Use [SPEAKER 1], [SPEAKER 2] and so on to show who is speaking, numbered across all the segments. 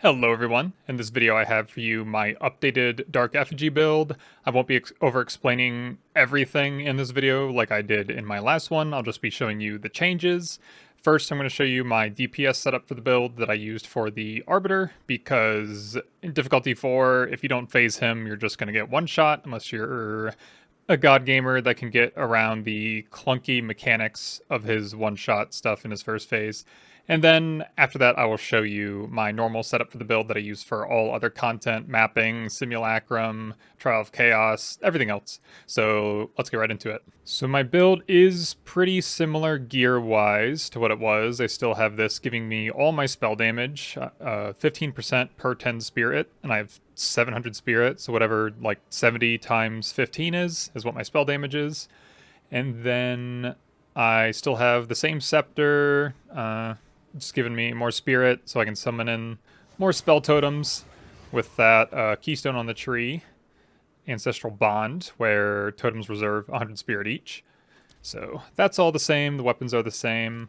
[SPEAKER 1] Hello everyone, in this video I have for you my updated Dark Effigy build. I won't be over-explaining everything in this video like I did in my last one, I'll just be showing you the changes. First I'm going to show you my DPS setup for the build that I used for the Arbiter, because in difficulty 4, if you don't phase him, you're just going to get one shot, unless you're a god gamer that can get around the clunky mechanics of his one-shot stuff in his first phase. And then after that, I will show you my normal setup for the build that I use for all other content, mapping, simulacrum, trial of chaos, everything else. So let's get right into it. So my build is pretty similar gear-wise to what it was. I still have this giving me all my spell damage, 15% per 10 spirit, and I have 700 spirit, so whatever like 70 times 15 is what my spell damage is. And then I still have the same scepter, just giving me more spirit so I can summon in more spell totems with that keystone on the tree, ancestral bond, where totems reserve 100 spirit each. So that's all the same, the weapons are the same.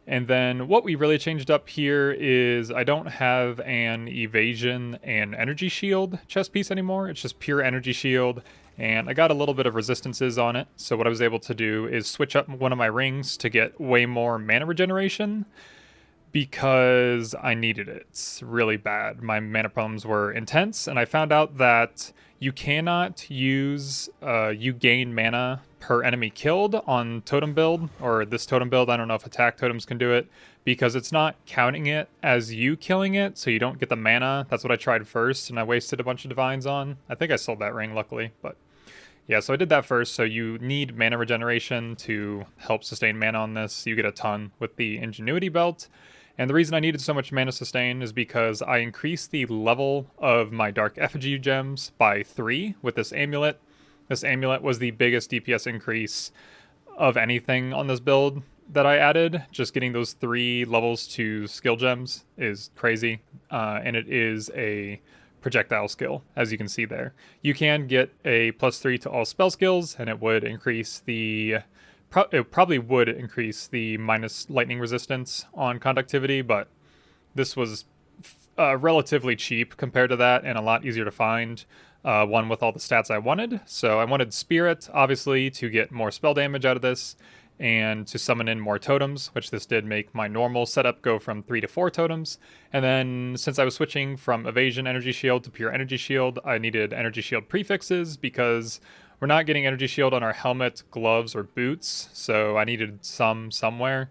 [SPEAKER 1] And then what we really changed up here is I don't have an evasion and energy shield chest piece anymore. It's just pure energy shield, and I got a little bit of resistances on it. So what I was able to do is switch up one of my rings to get way more mana regeneration, because I needed it. It's really bad. My mana problems were intense, and I found out that you cannot use you gain mana per enemy killed on totem build, or this totem build. I don't know if attack totems can do it, because it's not counting it as you killing it, so you don't get the mana. That's what I tried first, and I wasted a bunch of divines on. I think I sold that ring, luckily, but yeah, so I did that first. So you need mana regeneration to help sustain mana on this. You get a ton with the Ingenuity belt. And the reason I needed so much mana sustain is because I increased the level of my Dark Effigy gems by 3 with this amulet. This amulet was the biggest DPS increase of anything on this build that I added. Just getting those 3 levels to skill gems is crazy, and it is a projectile skill, as you can see there. You can get a +3 to all spell skills, and it would increase the it probably would increase the minus lightning resistance on conductivity, but this was relatively cheap compared to that and a lot easier to find. One with all the stats I wanted. So I wanted Spirit, obviously, to get more spell damage out of this and to summon in more totems, which this did make my normal setup go from 3 to 4 totems. And then since I was switching from Evasion Energy Shield to Pure Energy Shield, I needed Energy Shield prefixes because we're not getting Energy Shield on our helmet, gloves, or boots, so I needed some somewhere.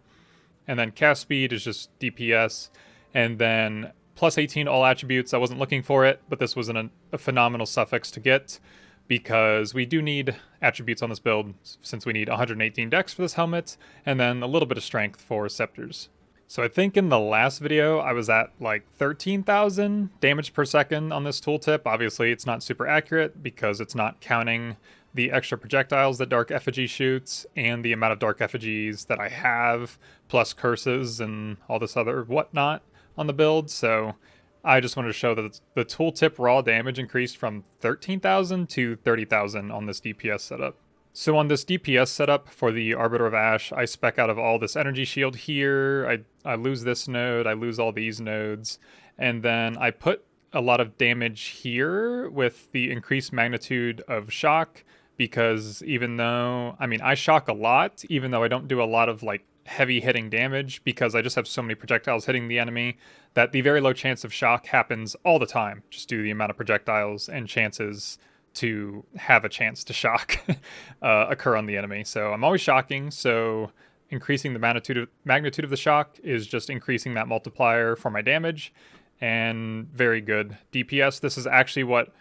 [SPEAKER 1] And then cast speed is just DPS, and then +18 all attributes. I wasn't looking for it, but this was a phenomenal suffix to get, because we do need attributes on this build, since we need 118 dex for this helmet, and then a little bit of strength for scepters. So I think in the last video, I was at like 13,000 damage per second on this tooltip. Obviously, it's not super accurate because it's not counting the extra projectiles that Dark Effigy shoots and the amount of Dark Effigies that I have, plus curses and all this other whatnot on the build. So I just wanted to show that the tooltip raw damage increased from 13,000 to 30,000 on this DPS setup. So on this DPS setup for the Arbiter of Ash, I spec out of all this energy shield here, I lose this node, I lose all these nodes, and then I put a lot of damage here with the increased magnitude of shock, because even though, I shock a lot, even though I don't do a lot of like heavy hitting damage, because I just have so many projectiles hitting the enemy that the very low chance of shock happens all the time, just due to the amount of projectiles and chances to have a chance to shock occur on the enemy. So I'm always shocking, so increasing the magnitude of the shock is just increasing that multiplier for my damage, and very good DPS. This is actually what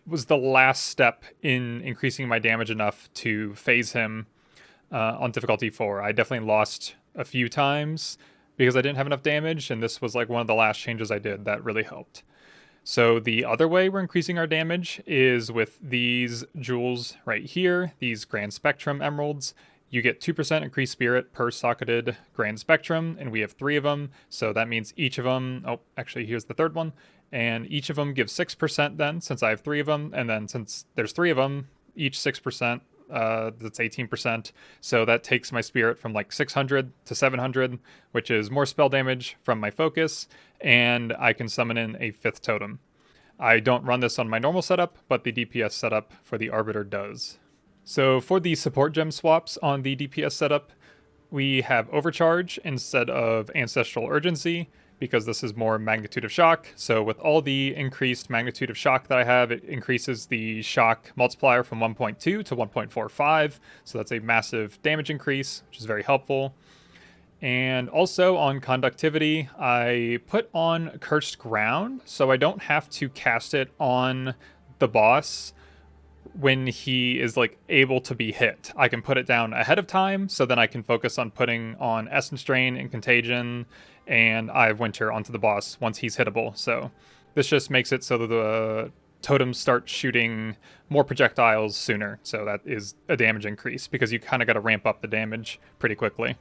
[SPEAKER 1] was the last step in increasing my damage enough to phase him on difficulty 4. I definitely lost a few times because I didn't have enough damage, and this was like one of the last changes I did that really helped. So the other way we're increasing our damage is with these jewels right here, these Grand Spectrum emeralds. You get 2% increased spirit per socketed Grand Spectrum, and we have 3 of them, so that means each of them, oh, actually here's the third one, and each of them gives 6% then, since I have 3 of them, and then since there's 3 of them, each 6%, That's 18%. So that takes my spirit from like 600 to 700, which is more spell damage from my focus, and I can summon in a 5th totem. I don't run this on my normal setup, but the DPS setup for the Arbiter does. So for the support gem swaps on the DPS setup, we have Overcharge instead of Ancestral Urgency, because this is more Magnitude of Shock. So with all the increased Magnitude of Shock that I have, it increases the shock multiplier from 1.2 to 1.45. So that's a massive damage increase, which is very helpful. And also on Conductivity, I put on Cursed Ground, so I don't have to cast it on the boss when he is like able to be hit. I can put it down ahead of time, so then I can focus on putting on Essence Drain and Contagion and Eye of Winter onto the boss once he's hittable. So this just makes it so that the totems start shooting more projectiles sooner. So that is a damage increase, because you kind of got to ramp up the damage pretty quickly.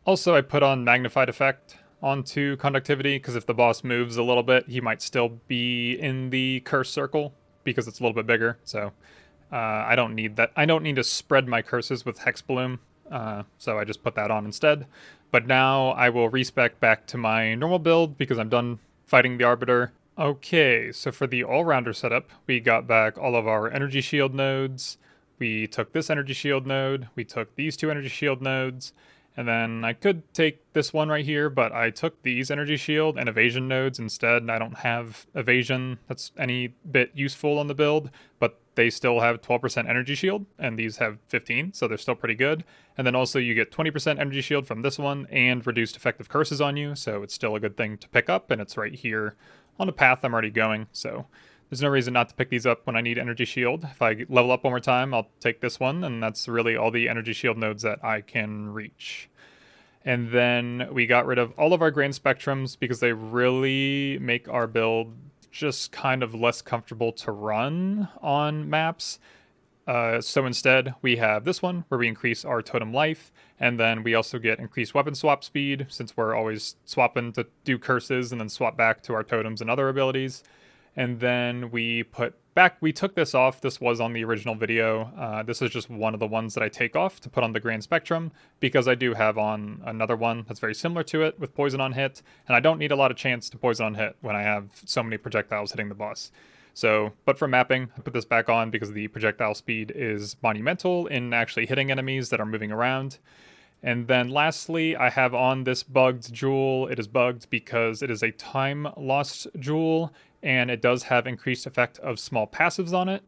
[SPEAKER 1] Also, I put on Magnified Effect onto Conductivity, because if the boss moves a little bit, he might still be in the curse circle, because it's a little bit bigger. So I don't need that. I don't need to spread my curses with Hex Bloom, so I just put that on instead. But now I will respec back to my normal build, because I'm done fighting the Arbiter. Okay, so for the all-rounder setup, we got back all of our energy shield nodes. We took this energy shield node. We took these 2 energy shield nodes. And then I could take this one right here, but I took these energy shield and evasion nodes instead. I don't have evasion that's any bit useful on the build, but they still have 12% energy shield, and these have 15, so they're still pretty good. And then also you get 20% energy shield from this one and reduced effective curses on you, so it's still a good thing to pick up, and it's right here on the path I'm already going, so there's no reason not to pick these up when I need energy shield. If I level up one more time, I'll take this one, and that's really all the energy shield nodes that I can reach. And then we got rid of all of our Grand Spectrums, because they really make our build just kind of less comfortable to run on maps. So instead, we have this one, where we increase our totem life, and then we also get increased weapon swap speed, since we're always swapping to do curses and then swap back to our totems and other abilities. And then we took this off. This was on the original video. This is just one of the ones that I take off to put on the Grand Spectrum, because I do have on another one that's very similar to it with Poison on Hit, and I don't need a lot of chance to Poison on Hit when I have so many projectiles hitting the boss. So, but for mapping, I put this back on because the projectile speed is monumental in actually hitting enemies that are moving around. And then lastly, I have on this bugged jewel. It is bugged because it is a time lost jewel, and it does have increased effect of small passives on it.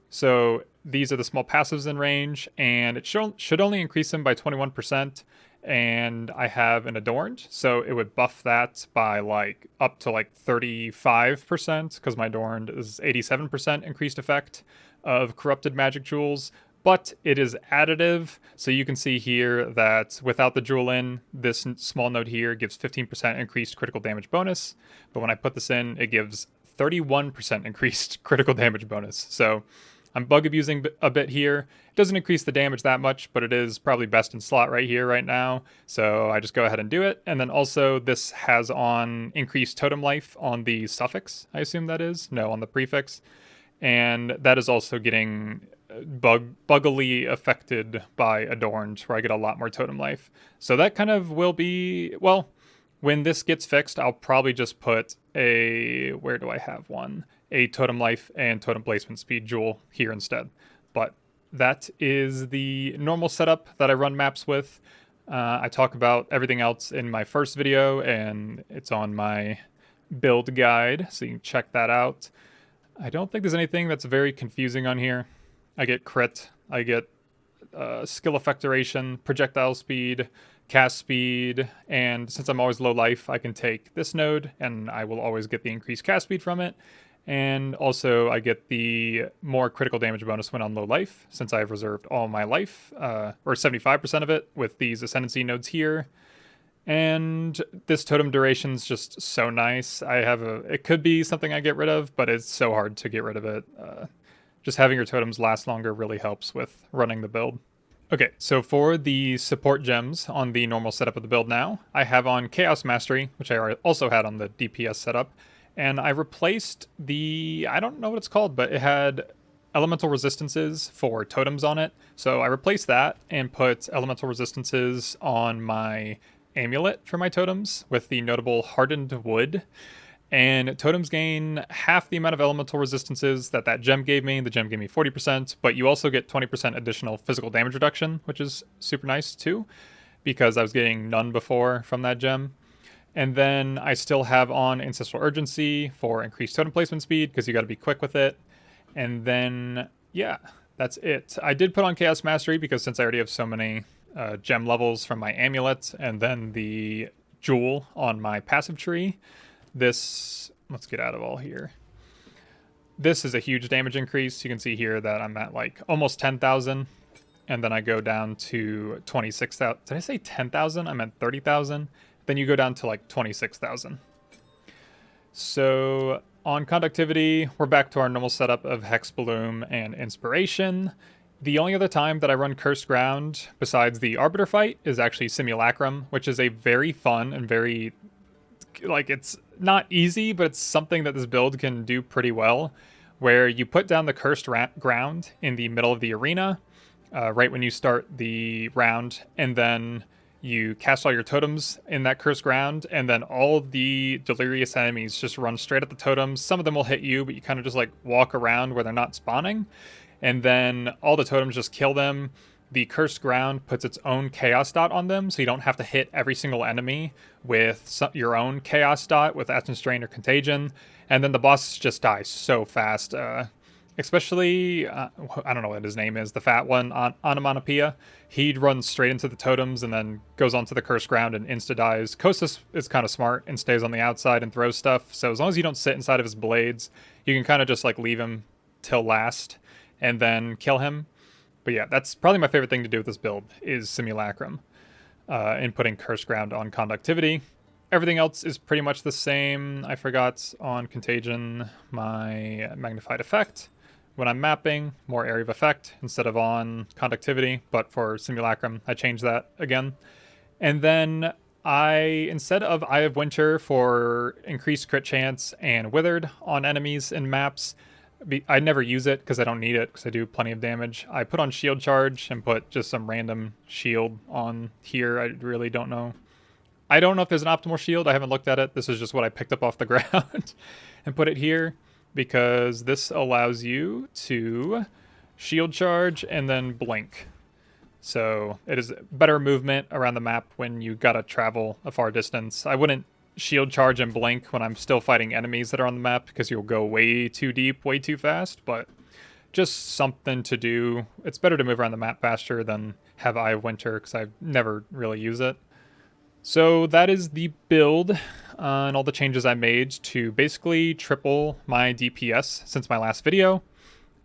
[SPEAKER 1] So these are the small passives in range, and it should only increase them by 21%. And I have an Adorned, so it would buff that by like up to like 35%, because my Adorned is 87% increased effect of corrupted magic jewels. But it is additive, so you can see here that without the jewel in, this small node here gives 15% increased critical damage bonus, but when I put this in, it gives 31% increased critical damage bonus. So I'm bug abusing a bit here. It doesn't increase the damage that much, but it is probably best in slot right here, right now, so I just go ahead and do it. And then also this has on increased totem life on the suffix, I assume that is? No, on the prefix. And that is also getting buggily affected by Adorned, where I get a lot more totem life. So that kind of will be, well, when this gets fixed, I'll probably just put a, where do I have one? A totem life and totem placement speed jewel here instead. But that is the normal setup that I run maps with. I talk about everything else in my first video, and it's on my build guide, so you can check that out. I don't think there's anything that's very confusing on here. I get crit, I get skill effect duration, projectile speed, cast speed, and since I'm always low life, I can take this node and I will always get the increased cast speed from it. And also I get the more critical damage bonus when on low life, since I've reserved all my life, or 75% of it, with these ascendancy nodes here. And this totem duration's just so nice. It could be something I get rid of, but it's so hard to get rid of it. Just having your totems last longer really helps with running the build. Okay, so for the support gems on the normal setup of the build now, I have on Chaos Mastery, which I also had on the DPS setup, and I replaced the, I don't know what it's called, but it had elemental resistances for totems on it. So I replaced that and put elemental resistances on my amulet for my totems with the notable hardened wood. And totems gain half the amount of elemental resistances that gem gave me. The gem gave me 40%, but you also get 20% additional physical damage reduction, which is super nice too, because I was getting none before from that gem. And then I still have on Ancestral Urgency for increased totem placement speed, because you got to be quick with it. And then, yeah, that's it. I did put on Chaos Mastery, because since I already have so many gem levels from my amulet, and then the jewel on my passive tree, this, let's get out of all here. This is a huge damage increase. You can see here that I'm at like almost 10,000. And then I go down to 26,000. Did I say 10,000? I meant 30,000. Then you go down to like 26,000. So on conductivity, we're back to our normal setup of Hex Bloom and Inspiration. The only other time that I run Cursed Ground besides the Arbiter fight is actually Simulacrum, which is a very fun and very, like, it's not easy, but it's something that this build can do pretty well, where you put down the Cursed Ground in the middle of the arena, right when you start the round, and then you cast all your totems in that Cursed Ground, and then all the delirious enemies just run straight at the totems. Some of them will hit you, but you kind of just like walk around where they're not spawning, and then all the totems just kill them. The Cursed Ground puts its own Chaos Dot on them, so you don't have to hit every single enemy with your own Chaos Dot with Essence Drain or Contagion, and then the boss just dies so fast. Especially, I don't know what his name is, the fat one, Onomatopoeia. He'd run straight into the totems and then goes onto the Cursed Ground and insta-dies. Kostas is kind of smart and stays on the outside and throws stuff, so as long as you don't sit inside of his blades, you can kind of just like leave him till last and then kill him. But yeah, that's probably my favorite thing to do with this build, is Simulacrum, and putting Cursed Ground on conductivity. Everything else is pretty much the same. I forgot on Contagion my Magnified Effect. When I'm mapping, more area of effect instead of on conductivity, but for Simulacrum, I changed that again. And then instead of Eye of Winter for increased crit chance and Withered on enemies in maps, I never use it because I don't need it because I do plenty of damage. I put on Shield Charge and put just some random shield on here. I really don't know. I don't know if there's an optimal shield. I haven't looked at it. This is just what I picked up off the ground and put it here, because this allows you to shield charge and then blink. So it is better movement around the map when you gotta travel a far distance. I wouldn't shield charge and blink when I'm still fighting enemies that are on the map, because you'll go way too deep, way too fast, but just something to do. It's better to move around the map faster than have Eye of Winter, because I never really use it. So that is the build and all the changes I made to basically triple my DPS since my last video,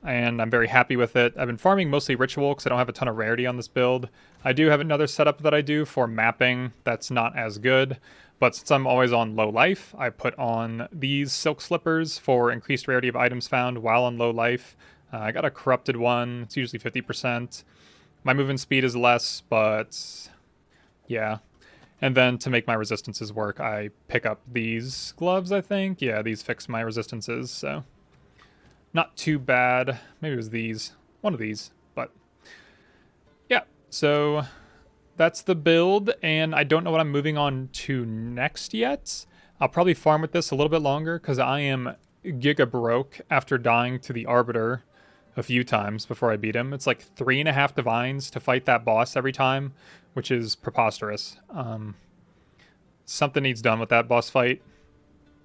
[SPEAKER 1] and I'm very happy with it. I've been farming mostly Ritual because I don't have a ton of rarity on this build. I do have another setup that I do for mapping that's not as good, but since I'm always on low life, I put on these Silk Slippers for increased rarity of items found while on low life. I got a corrupted one. It's usually 50%. My movement speed is less, but yeah. And then to make my resistances work, I pick up these gloves, I think. Yeah, these fix my resistances, so not too bad. Maybe it was these. One of these, but yeah. So that's the build, and I don't know what I'm moving on to next yet. I'll probably farm with this a little bit longer, because I am giga broke after dying to the Arbiter a few times before I beat him. It's like 3.5 divines to fight that boss every time, which is preposterous. Something needs done with that boss fight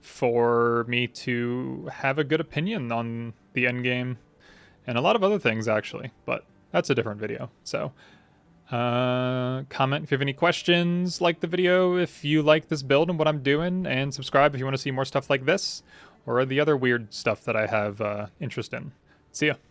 [SPEAKER 1] for me to have a good opinion on the end game, and a lot of other things actually, but that's a different video. So comment if you have any questions, like the video if you like this build and what I'm doing, and subscribe if you want to see more stuff like this or the other weird stuff that I have interest in. See ya.